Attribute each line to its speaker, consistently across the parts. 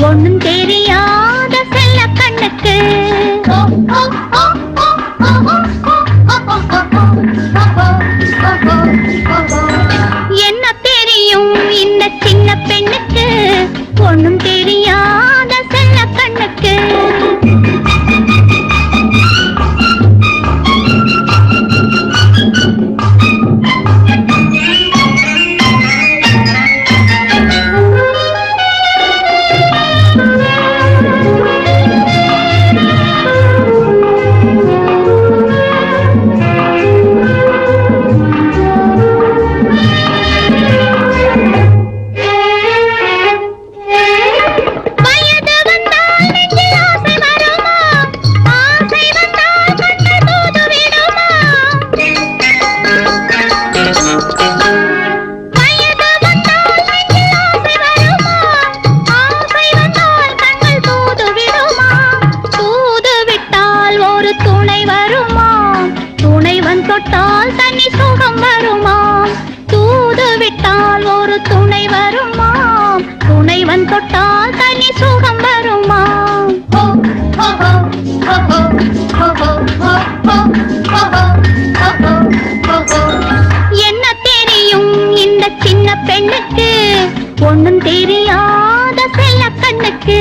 Speaker 1: ஒண்ணும் தெரியாத செல்ல கண்ணுக்கு என்ன தெரியும் இந்த சின்ன பெண்ணுக்கு ஒண்ணும் தெரியாத செல்ல கண்ணுக்கு தொட்டால் தனி சுகம் வருமாம் தூது விட்டால் ஒரு துணை வருமாம் துணைவன் தொட்டால் தனி சுகம் வருமாம் என்ன தெரியும் இந்த சின்ன பெண்ணுக்கு ஒண்ணும் தெரியாத செல்ல கண்ணுக்கு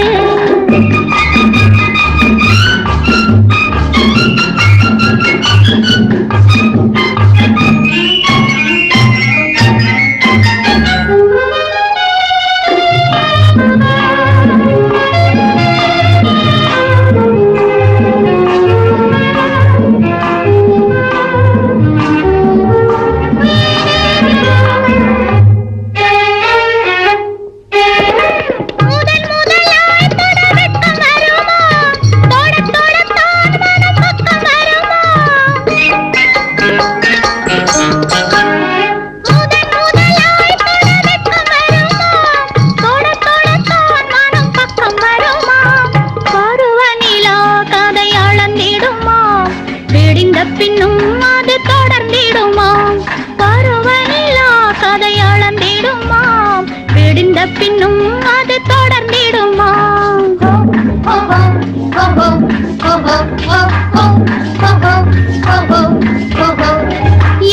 Speaker 1: பின்னும் அது தொடர்ந்திடுமாம் பருவநிலா கதை அளந்திடுமாம் விடிந்த பின்னும் அது தொடர்ந்திடுமாம்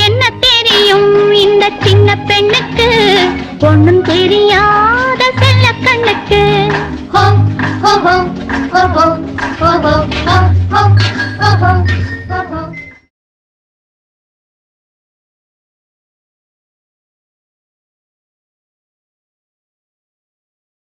Speaker 1: என்ன தெரியும் இந்த சின்ன பெண்ணுக்கு ஒண்ணும் தெரியாத செல்ல கண்ணுக்கு